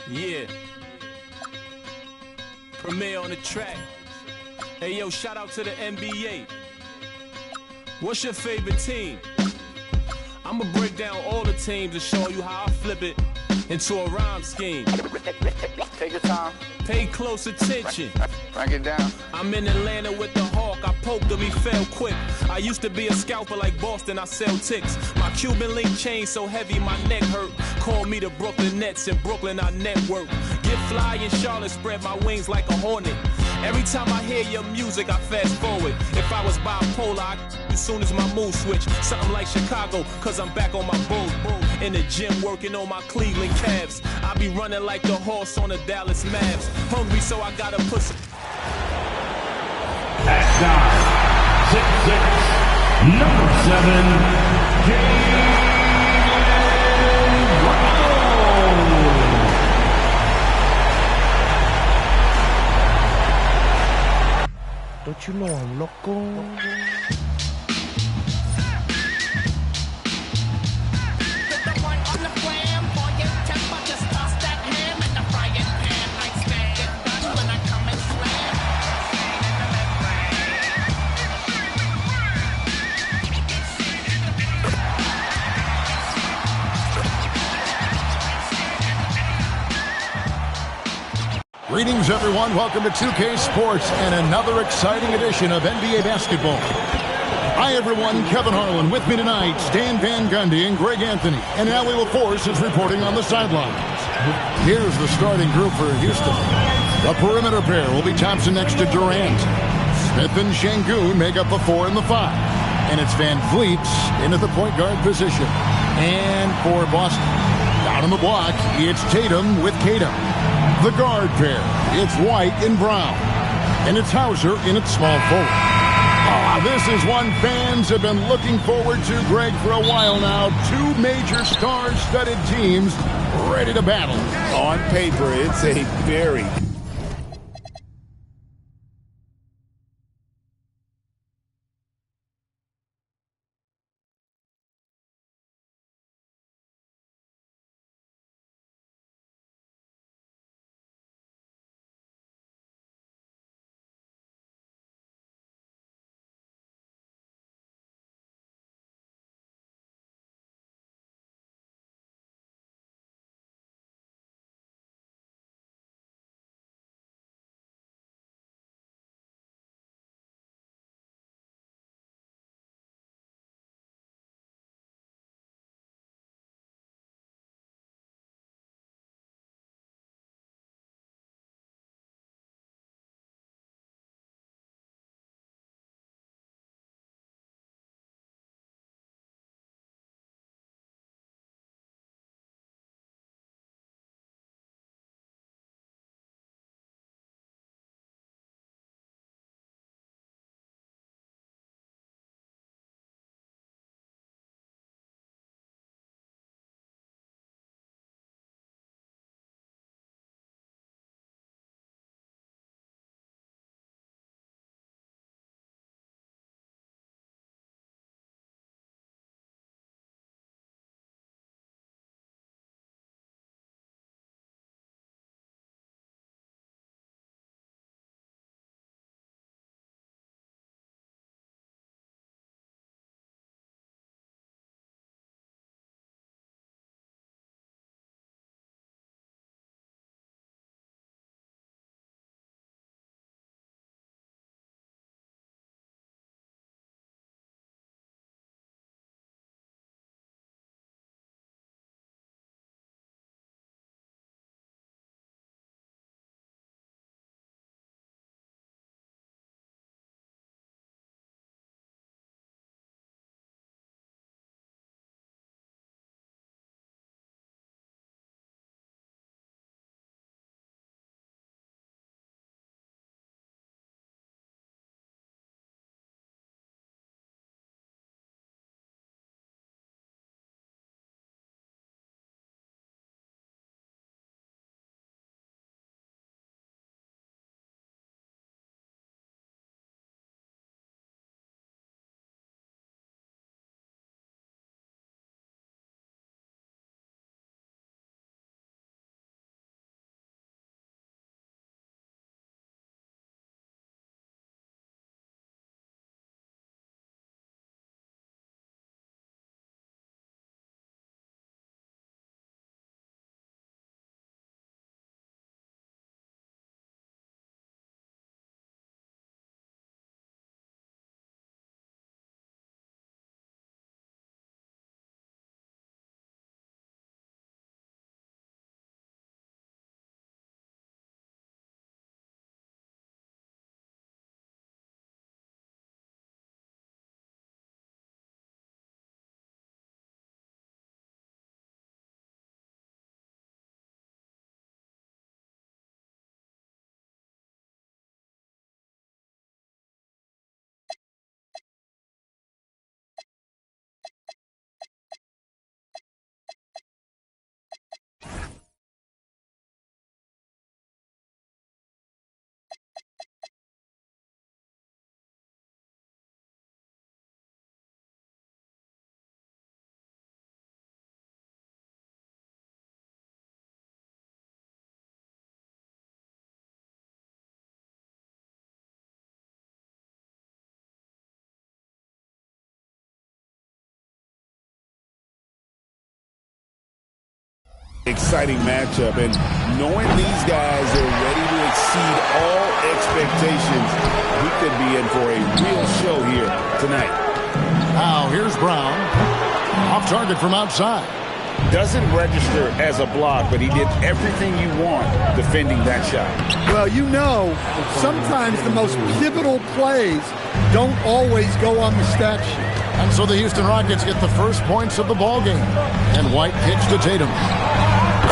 Yeah. Premier on the track. Hey yo, shout out to the NBA. What's your favorite team? I'ma break down all the teams and show you how I flip it into a rhyme scheme. Take your time. Pay close attention. Break it down. I'm in Atlanta with the Hawk, I poked him, he fell quick. I used to be a scalper like Boston, I sell ticks. My Cuban link chain so heavy my neck hurt. Call me the Brooklyn Nets, in Brooklyn I network. Get fly in Charlotte, spread my wings like a hornet. Every time I hear your music, I fast forward. If I was bipolar, as soon as my mood switch. Something like Chicago, cause I'm back on my bull. In the gym working on my Cleveland Cavs. I be running like the horse on the Dallas Mavs. Hungry, so I gotta put some. At 9, 6'6", number 7, Jalen Brown. Don't you know I'm loco? Greetings, everyone. Welcome to 2K Sports and another exciting edition of NBA basketball. Hi, everyone. Kevin Harlan with me tonight, Stan Van Gundy and Greg Anthony. And now Will Force is reporting on the sidelines. Here's the starting group for Houston. The perimeter pair will be Thompson next to Durant. Smith and Şengün make up the 4 and the 5. And it's Van Vliet into the point guard position. And for Boston, down on the block, it's Tatum with Tatum. The guard pair, it's White and Brown. And it's Hauser in its small forward. This is one fans have been looking forward to, Greg, for a while now. Two major star-studded teams ready to battle. On paper, it's a very Exciting matchup, and knowing these guys are ready to exceed all expectations, we could be in for a real show here tonight. Now here's Brown. Off target from outside. Doesn't register as a block, but he did everything you want defending that shot. Well, you know, sometimes the most pivotal plays don't always go on the stat sheet. And so the Houston Rockets get the first points of the ball game. And White kicks to Tatum.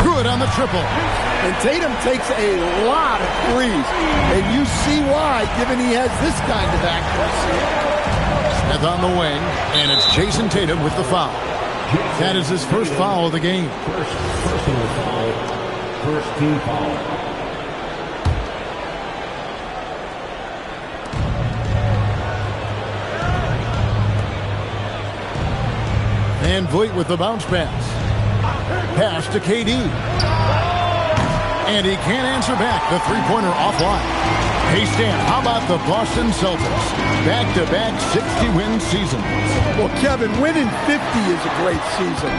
Good on the triple. And Tatum takes a lot of threes. And you see why, given he has this kind of accuracy. Smith on the wing, and it's Jason Tatum with the foul. That is his first foul of the game. First personal foul. First team foul. Van Vliet with the bounce pass. Pass to KD. And he can't answer back. The three-pointer offline. Hey, Stan, how about the Boston Celtics? Back-to-back 60-win seasons. Well, Kevin, winning 50 is a great season.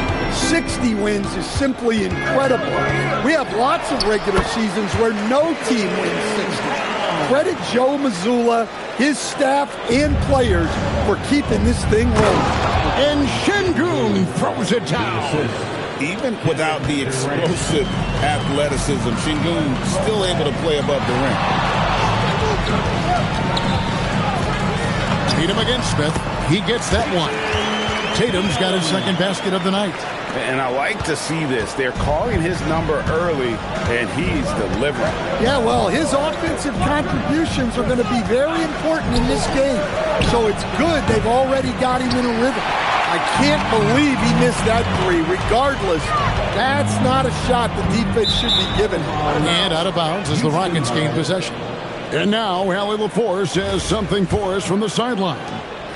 60 wins is simply incredible. We have lots of regular seasons where no team wins 60. Credit Joe Mazzulla, his staff, and players for keeping this thing rolling. And Şengün throws it down. Even without the explosive athleticism, Şengün still able to play above the rim. Tatum against Smith. He gets that one. Tatum's got his second basket of the night. And I like to see this. They're calling his number early, and he's delivering. Yeah, well, his offensive contributions are going to be very important in this game. So it's good they've already got him in a rhythm. I can't believe he missed that three. Regardless, that's not a shot the defense should be given. And out of bounds as the Rockets gain possession. And now, Allie LaForce says something for us from the sideline.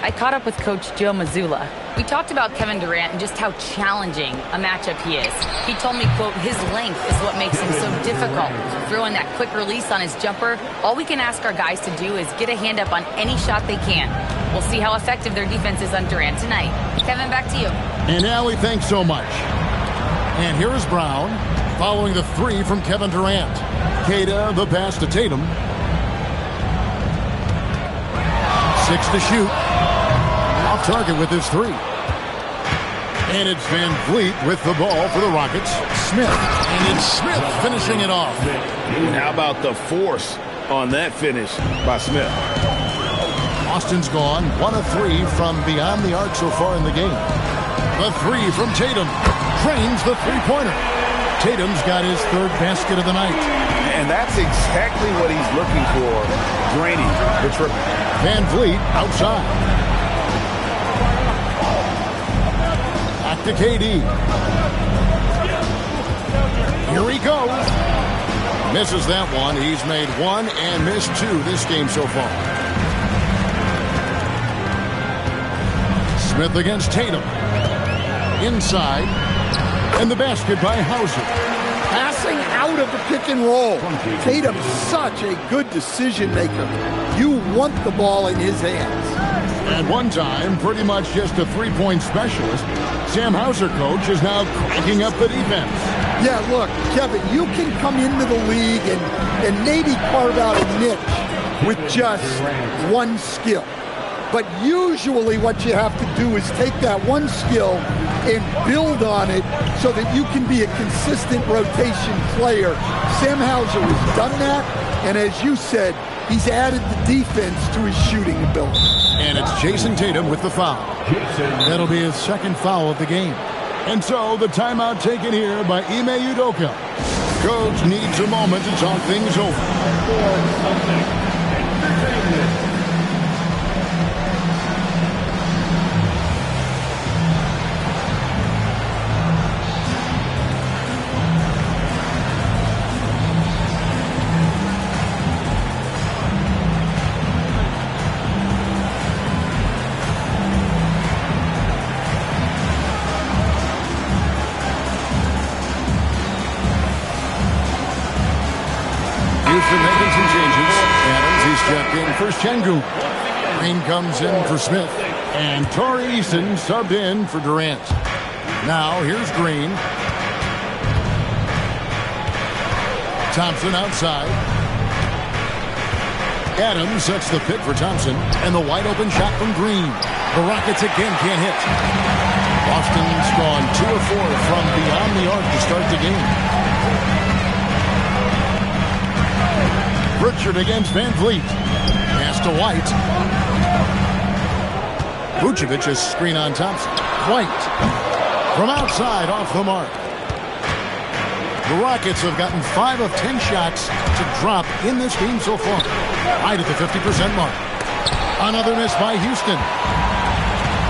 I caught up with Coach Joe Mazzulla. We talked about Kevin Durant and just how challenging a matchup he is. He told me, quote, his length is what makes him so difficult. Throwing that quick release on his jumper, all we can ask our guys to do is get a hand up on any shot they can. We'll see how effective their defense is on Durant tonight. Kevin, back to you. And Allie, thanks so much. And here is Brown following the three from Kevin Durant. Queta, the pass to Tatum. 6 to shoot. Off target with his three. And it's Van Vliet with the ball for the Rockets. Smith. And it's Smith finishing it off. And how about the force on that finish by Smith? Austin's gone. 1 of 3 from beyond the arc so far in the game. The three from Tatum. Drains the three-pointer. Tatum's got his third basket of the night. And that's exactly what he's looking for, draining the triple. Van Vliet outside. Back to KD. Here he goes. Misses that one. He's made 1 and missed 2 this game so far. Smith against Tatum. Inside. And the basket by Hauser. Passing out of the pick and roll. Tatum's such a good decision maker. You want the ball in his hands. At one time, pretty much just a three-point specialist, Sam Hauser, coach, is now cranking up the defense. Yeah, look, Kevin, you can come into the league and maybe carve out a niche with just one skill. But usually what you have to do is take that one skill and build on it so that you can be a consistent rotation player. Sam Hauser has done that, and as you said, he's added the defense to his shooting ability. And it's Jason Tatum with the foul. That'll be his second foul of the game. And so the timeout taken here by Ime Udoka. Coach needs a moment to talk things over. Houston making some changes. Adams, he's checked in for Şengün. Green comes in for Smith. And Torrey Eason subbed in for Durant. Now, here's Green. Thompson outside. Adams sets the pick for Thompson, and the wide-open shot from Green. The Rockets again can't hit. Boston's gone 2 of 4 from beyond the arc to start the game. Pritchard against Van Vliet. Pass to White. Vucevic's screen on Thompson. White from outside off the mark. The Rockets have gotten 5 of 10 shots to drop in this game so far. Right at the 50% mark. Another miss by Houston.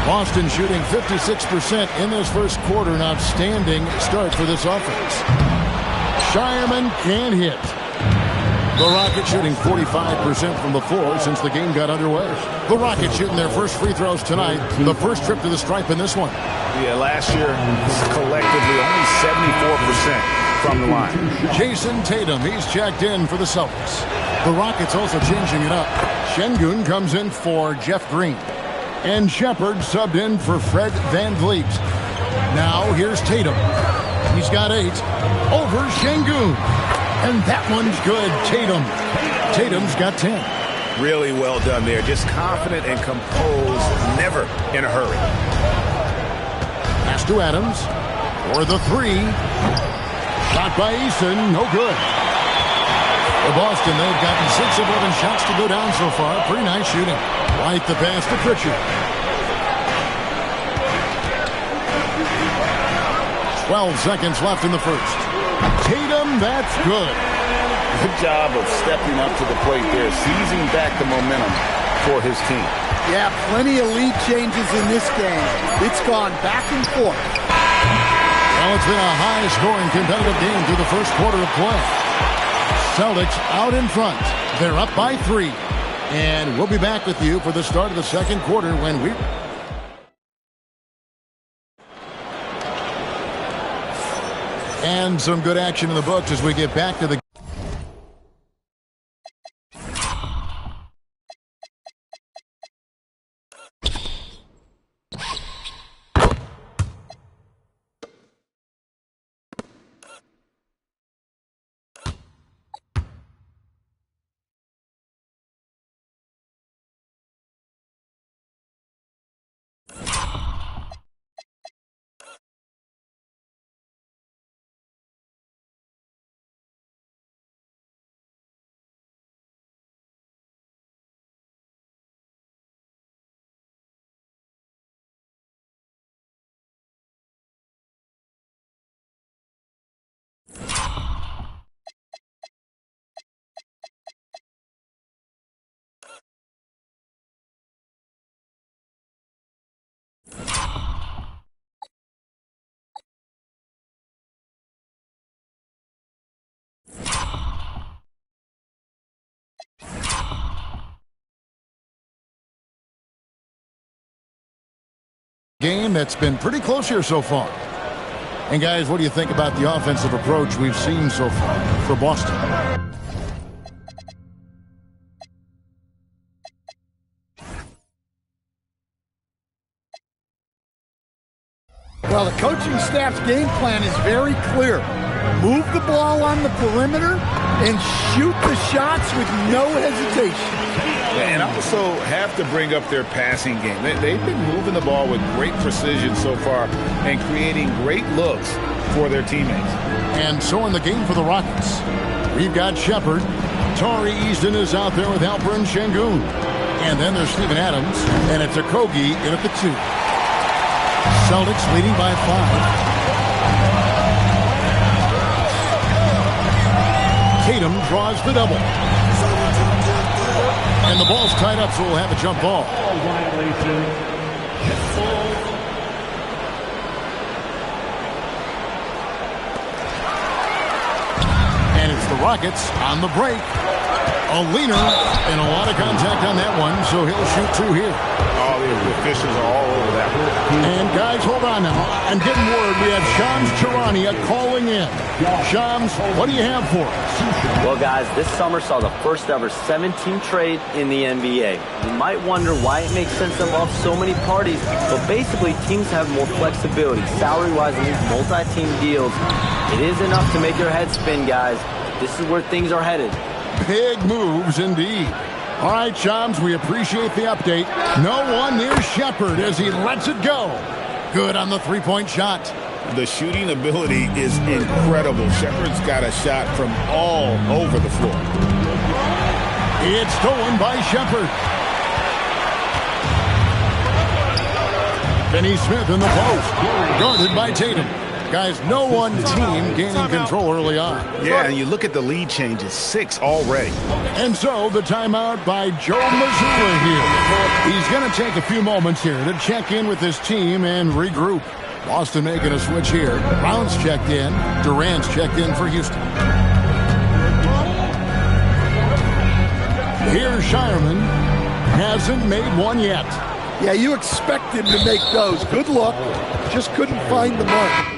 Boston shooting 56% in this first quarter. An outstanding start for this offense. Shireman can hit. The Rockets shooting 45% from the floor since the game got underway. The Rockets shooting their first free throws tonight. The first trip to the stripe in this one. Yeah, last year, collectively, only 74% from the line. Jason Tatum, he's checked in for the Celtics. The Rockets also changing it up. Şengün comes in for Jeff Green. And Shepard subbed in for Fred Van Vliet. Now here's Tatum. He's got 8 over Şengün. And that one's good. Tatum's got 10. Really well done there. Just confident and composed, never in a hurry. Pass to Adams for the 3. Shot by Eason, no good. For Boston, they've gotten 6 of 11 shots to go down so far. Pretty nice shooting. White the pass to Pritchard. 12 seconds left in the first. Tatum, that's good. Good job of stepping up to the plate there, seizing back the momentum for his team. Yeah, plenty of lead changes in this game. It's gone back and forth. Well, it's been a high-scoring competitive game through the first quarter of play. Celtics out in front. They're up by 3. And we'll be back with you for the start of the second quarter when we... And some good action in the books as we get back to the... game that's been pretty close here so far. And guys, what do you think about the offensive approach we've seen so far for Boston? Well, the coaching staff's game plan is very clear. Move the ball on the perimeter and shoot the shots with no hesitation. And also have to bring up their passing game. They've been moving the ball with great precision so far and creating great looks for their teammates. And so in the game for the Rockets, we've got Shepard. Tari Easton is out there with Alperen Şengün. And then there's Steven Adams, and it's Okogie in at the 2. Celtics leading by 5. Tatum draws the double. And the ball's tied up, so we'll have a jump ball. And it's the Rockets on the break. A leaner and a lot of contact on that one, so he'll shoot 2 here. Oh, the officials are all over that one. And guys, hold on now. I'm getting word we have Shams Charania calling in. Shams, what do you have for us? Well, guys, this summer saw the first ever 7-team trade in the NBA. You might wonder why it makes sense to involve so many parties, but basically teams have more flexibility salary-wise in these multi-team deals. It is enough to make your head spin, guys. This is where things are headed. Big moves indeed. All right, Chums, we appreciate the update. No one near Shepard as he lets it go. Good on the three-point shot. The shooting ability is incredible. Shepard's got a shot from all over the floor. It's stolen by Shepard. Finney Smith in the post. Guarded by Tatum. Guys, no one team gaining control early on. Yeah, and you look at the lead changes, 6 already. And so the timeout by Joe Mazzulla here. He's going to take a few moments here to check in with his team and regroup. Boston making a switch here. Brown's checked in. Durant's checked in for Houston. Here's Shireman. Hasn't made one yet. Yeah, you expect him to make those. Good luck. Just couldn't find the mark.